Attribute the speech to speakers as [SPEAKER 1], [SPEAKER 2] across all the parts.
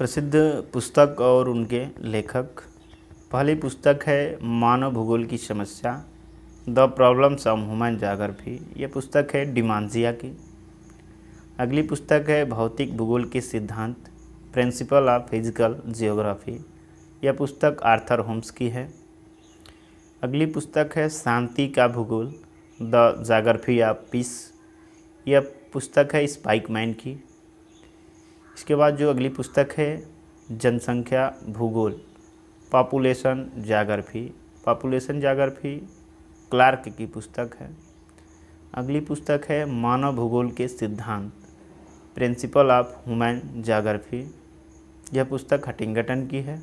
[SPEAKER 1] प्रसिद्ध पुस्तक और उनके लेखक। पहली पुस्तक है मानव भूगोल की समस्या, the problems of human geography. यह पुस्तक है डिमांजिया की। अगली पुस्तक है भौतिक भूगोल के सिद्धांत, प्रिंसिपल ऑफ फिजिकल जियोग्राफी। यह पुस्तक आर्थर होम्स की है। अगली पुस्तक है शांति का भूगोल, द ज्योग्राफी ऑफ पीस। यह पुस्तक है स्पाइकमैन की। इसके बाद जो अगली पुस्तक है जनसंख्या भूगोल, population geography. Population geography Clarke की पुस्तक है। अगली पुस्तक है मानव भूगोल के सिद्धांत, प्रिंसिपल ऑफ ह्यूमन ज्योग्राफी। यह पुस्तक हटिंगटन की है।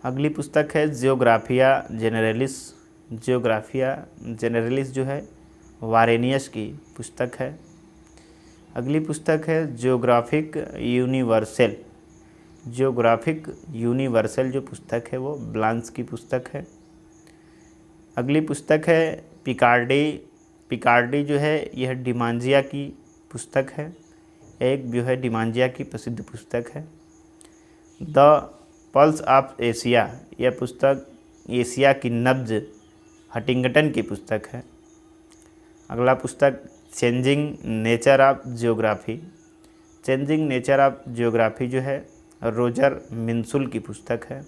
[SPEAKER 1] अगली पुस्तक है जियोग्राफिया जेनरलिस। जियोग्राफिया जेनरलिस जो है वारेनियस की पुस्तक है। अगली पुस्तक है जियोग्राफिक यूनिवर्सल। जियोग्राफिक यूनिवर्सल जो पुस्तक है वो ब्लांस की पुस्तक है। अगली पुस्तक है पिकार्डी। पिकार्डी जो है यह डिमांजिया की पुस्तक है। एक जो है डिमांजिया की प्रसिद्ध पुस्तक है। द पल्स ऑफ एशिया, यह पुस्तक एशिया की नब्ज हटिंगटन की पुस्तक है। अगला पुस्तक changing nature of geography. Changing nature of geography जो है रोजर मिन्सुल की पुस्तक है।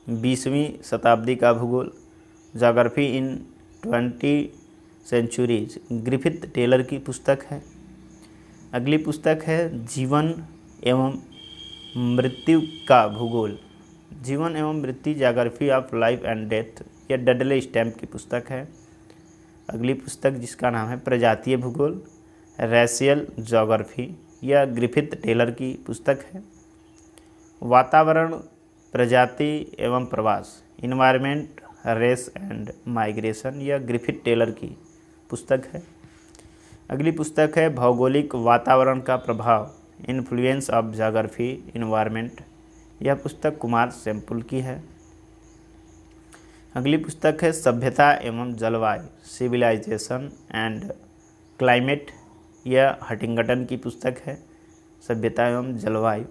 [SPEAKER 1] 20वीं शताब्दी का भूगोल, ज्योग्राफी इन 20 सेंचुरीज, ग्रिफिथ टेलर की पुस्तक है। अगली पुस्तक है जीवन एवं मृत्यु का भूगोल, जीवन एवं मृत्यु geography of life and death. यह डडले स्टैम्प की पुस्तक है। अगली पुस्तक जिसका नाम है प्रजातीय भूगोल, रेशियल ज्योग्राफी। यह ग्रिफिथ टेलर की पुस्तक है। वातावरण, प्रजाति एवं प्रवास, इन्वायरमेंट, रेस एंड माइग्रेशन। यह ग्रिफिथ टेलर की पुस्तक है। अगली पुस्तक है भौगोलिक वातावरण का प्रभाव, इन्फ्लुएंस ऑफ ज्योग्राफी इन्वायरमेंट। यह पुस्तक कुमार सैम्पुल की है। अगली पुस्तक है सभ्यता एवं जलवायु, सिविलाइजेशन एंड क्लाइमेट। यह हटिंगटन की पुस्तक है, सभ्यता एवं जलवायु।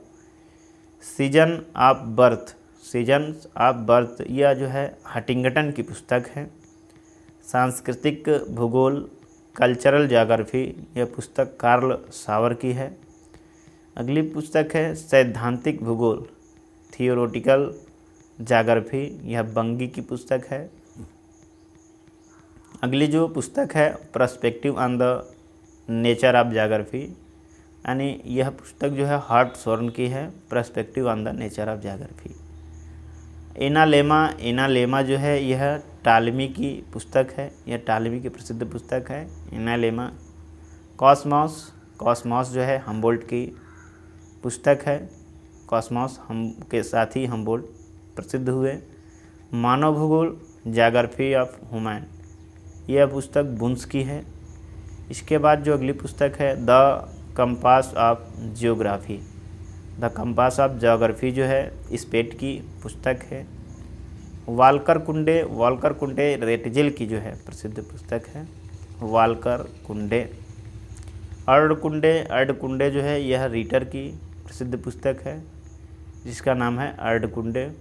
[SPEAKER 1] Season of birth, season of birth, यह जो है हटिंगटन की पुस्तक है। सांस्कृतिक भूगोल, कल्चरल ज्योग्राफी, यह पुस्तक कार्ल सावर की है। अगली पुस्तक है सैद्धांतिक भूगोल, थियोरेटिकल ज्योग्राफी। यह बंगी की पुस्तक है। अगली जो पुस्तक है perspective on the nature of geography, यानी यह पुस्तक जो है हार्टशॉर्न की है, perspective on the nature of geography. Analemma, analemma जो है यह टालमी की पुस्तक है। यह टालमी की प्रसिद्ध पुस्तक है एनालेमा। कॉस्मॉस, कॉस्मॉस जो है हम्बोल्ट की पुस्तक है। कॉस्मॉस हम के साथ ही हम्बोल्ट प्रसिद्ध हुए। मानव भूगोल, ज्योग्राफी ऑफ ह्यूमन, यह पुस्तक बुन्स की है। इसके बाद जो अगली पुस्तक है the compass of geography. The compass of geography जो है स्पेट की पुस्तक है। वाल्कर कुंडे, वाल्कर कुंडे रेटजिल की जो है प्रसिद्ध पुस्तक है, वाल्कर कुंडे। अर्डकुंडे, अर्डकुंडे जो है यह रीटर की प्रसिद्ध पुस्तक है जिसका नाम है अर्डकुंडे।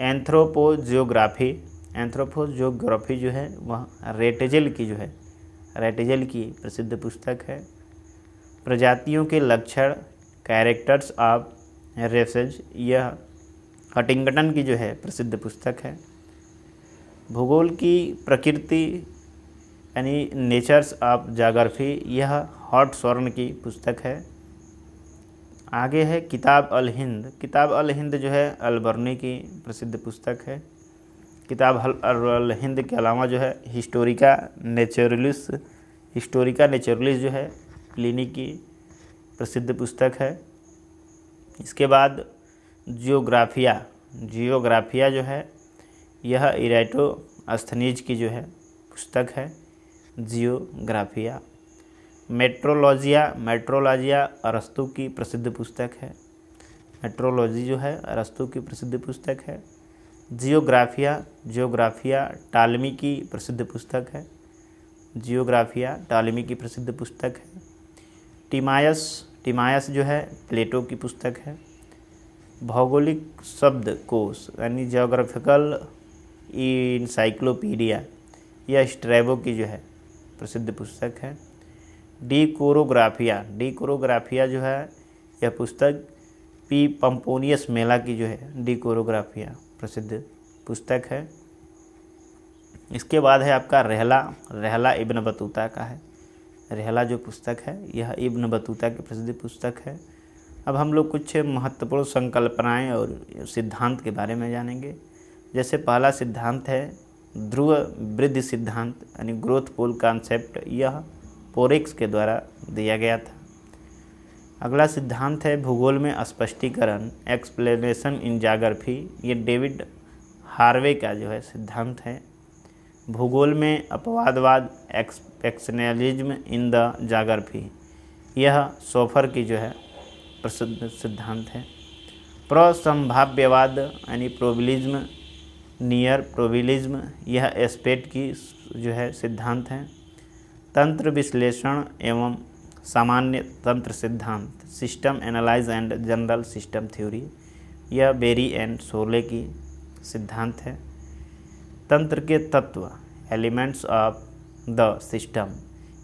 [SPEAKER 1] एंथ्रोपोजियोग्राफी, एंथ्रोपोजियोग्राफी जो है वह रेटजिल की जो है, रेटजिल की प्रसिद्ध पुस्तक है। प्रजातियों के लक्षण, कैरेक्टर्स ऑफ रेसेज, यह हटिंगटन की जो है प्रसिद्ध पुस्तक है। भूगोल की प्रकृति यानी नेचर्स ऑफ ज्योग्राफी, यह हार्टशॉर्न की पुस्तक है। आगे है किताब अल हिंद। किताब अल हिंद जो है अलबर्नी की प्रसिद्ध पुस्तक है। किताब अल हिंद के अलावा जो है हिस्टोरिका नेचुरलिस, हिस्टोरिका नेचुरलिस जो है प्लिनी की प्रसिद्ध पुस्तक है। इसके बाद जियोग्राफिया, जियोग्राफिया जो है यह इराटोस्थनीज की जो है पुस्तक है जियोग्राफिया। मेट्रोलॉजिया, मेट्रोलॉजिया अरस्तु की प्रसिद्ध पुस्तक है। मेट्रोलॉजी जो है अरस्तु की प्रसिद्ध पुस्तक है। जियोग्राफिया, जियोग्राफिया टालमी की प्रसिद्ध पुस्तक है। जियोग्राफिया टालमी की प्रसिद्ध पुस्तक है। टिमायस, टिमायस जो है प्लेटो की पुस्तक है। भौगोलिक शब्दकोश यानी ज्योग्राफिकल इंसाइक्लोपीडिया यह स्ट्रैबो की जो है प्रसिद्ध पुस्तक है। डिकोरोग्राफिया जो है यह पुस्तक पी पंपोनियस मेला की जो है डिकोरोग्राफिया प्रसिद्ध पुस्तक है। इसके बाद है आपका रहला इब्न बतूता का है। रहला जो पुस्तक है यह इब्न बतूता की प्रसिद्ध पुस्तक है। अब हम लोग कुछ महत्वपूर्ण संकल्पनाएं और सिद्धांत के बारे में जानेंगे। जैसे पहला सिद्धांत है ध्रुव वृद्धि सिद्धांत यानी ग्रोथ पोल कॉन्सेप्ट, यह पोरेक्स के द्वारा दिया गया था। अगला सिद्धांत है भूगोल में स्पष्टीकरण एक्सप्लेनेशन इन ज्योग्राफी, ये डेविड हार्वे का जो है सिद्धांत है। भूगोल में अपवादवाद एक्सपेक्शनलिज्म इन द ज्योग्राफी, यह सोफर की जो है प्रसिद्ध सिद्धांत है। प्रसंभाव्यवाद यानी प्रोबेबिलिज्म नियर प्रोबेबिलिज्म, यह एस्पेक्ट की जो है सिद्धांत है। तंत्र विश्लेषण एवं सामान्य तंत्र सिद्धांत system analyse and general system theory, यह बेरी एंड सोले की सिद्धांत है। तंत्र के तत्व एलिमेंट्स ऑफ द सिस्टम,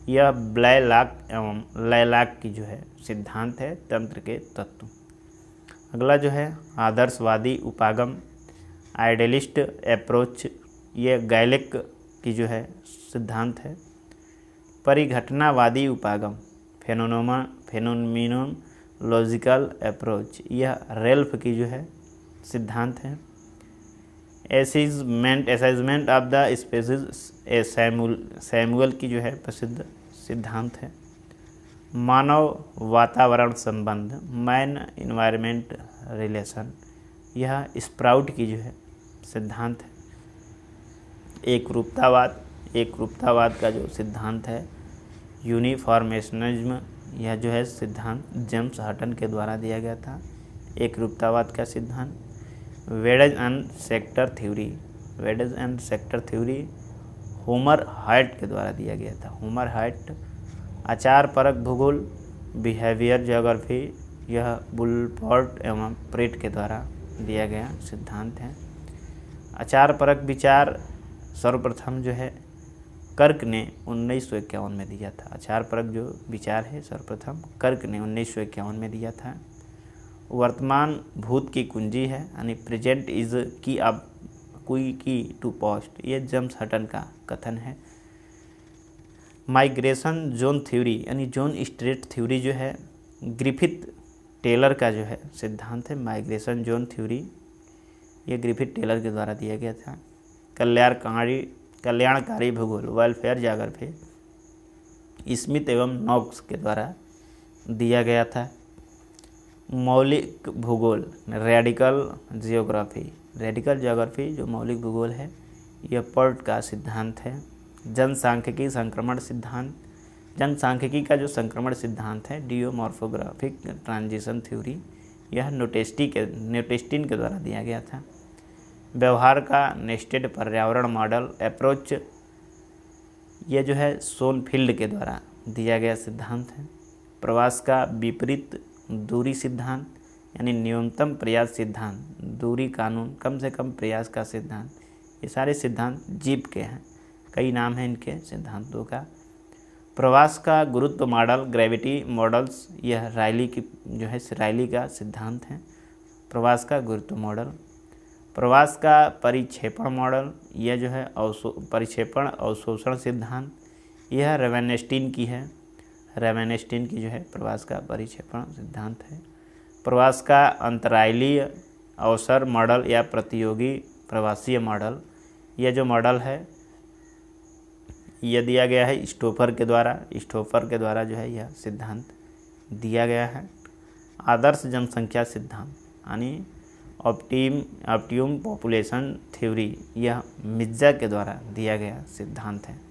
[SPEAKER 1] यह ब्लैलॉक एवं लैलॉक की जो है सिद्धांत है तंत्र के तत्व। अगला जो है आदर्शवादी उपागम आइडियलिस्ट अप्रोच, ये गैलिक की जो है सिद्धांत है। परिघटनावादी उपागम फेनोमेनोलॉजिकल अप्रोच, यह रेल्फ की जो है सिद्धांत है। Assessment of the species Samuel की जो है प्रसिद्ध सिद्धांत है। मानव वातावरण संबंध मैन इन्वायरमेंट रिलेशन, यह स्प्राउट की जो है सिद्धांत है। एकरूपतावाद का जो सिद्धांत है यूनिफॉर्मेशनिज्म, यह जो है सिद्धांत जेम्स हटन के द्वारा दिया गया था एकरूपतावाद का सिद्धांत। Wedges and sector theory Homer Hoyt के द्वारा दिया गया था। Homer Hoyt. आचार परक भूगोल बिहेवियर ज्योग्राफी, यह बुलफोर्ड एवं प्रेट के द्वारा दिया गया सिद्धांत है। आचार परक विचार सर्वप्रथम जो है कर्क ने 1951 में दिया था। आचार परक जो विचार है सर्वप्रथम कर्क ने 1951 में दिया था। वर्तमान भूत की कुंजी है यानी प्रेजेंट इज की अब कोई की टू पास्ट, ये जेम्स हटन का कथन है। माइग्रेशन जोन थ्योरी यानी जोन स्ट्रेट थ्योरी जो है ग्रिफिथ टेलर का जो है सिद्धांत है। माइग्रेशन जोन थ्योरी ये ग्रिफिथ टेलर के द्वारा दिया गया था। कल्याणकारी भूगोल वेलफेयर ज्योग्राफी स्मिथ एवं नॉक्स के द्वारा दिया गया था। मौलिक भूगोल रेडिकल ज्योग्राफी जो मौलिक भूगोल है यह पर्ट का सिद्धांत है। जनसांख्यिकी का जो संक्रमण सिद्धांत है डियोमॉर्फोग्राफिक ट्रांजिशन थ्योरी, यह न्यूटेस्टिन के द्वारा दिया गया था। व्यवहार का नेस्टेड पर्यावरण मॉडल अप्रोच, यह जो है सोनफील्ड के द्वारा दिया गया सिद्धांत है। प्रवास का विपरीत दूरी सिद्धांत यानी न्यूनतम प्रयास सिद्धांत, दूरी कानून, कम से कम प्रयास का सिद्धांत, ये सारे सिद्धांत जीप के हैं। कई नाम हैं इनके सिद्धांतों का। प्रवास का गुरुत्व मॉडल ग्रेविटी मॉडल्स, यह रायली की जो है रायली का सिद्धांत है। प्रवास का गुरुत्व मॉडल। प्रवास का परिक्षेपण मॉडल, यह जो है परिक्षेपण अवशोषण सिद्धांत, यह रेवेनस्टीन की है। रेवेनस्टीन की जो है प्रवास का परिक्षेपण सिद्धांत है। प्रवास का अंतरायलीय अवसर मॉडल या प्रतियोगी प्रवासीय मॉडल, यह जो मॉडल है यह दिया गया है स्टोफर के द्वारा जो है यह सिद्धांत दिया गया है। आदर्श जनसंख्या सिद्धांत यानी ऑप्टिमम पॉपुलेशन थ्योरी, यह मिर्जा के द्वारा दिया गया सिद्धांत है।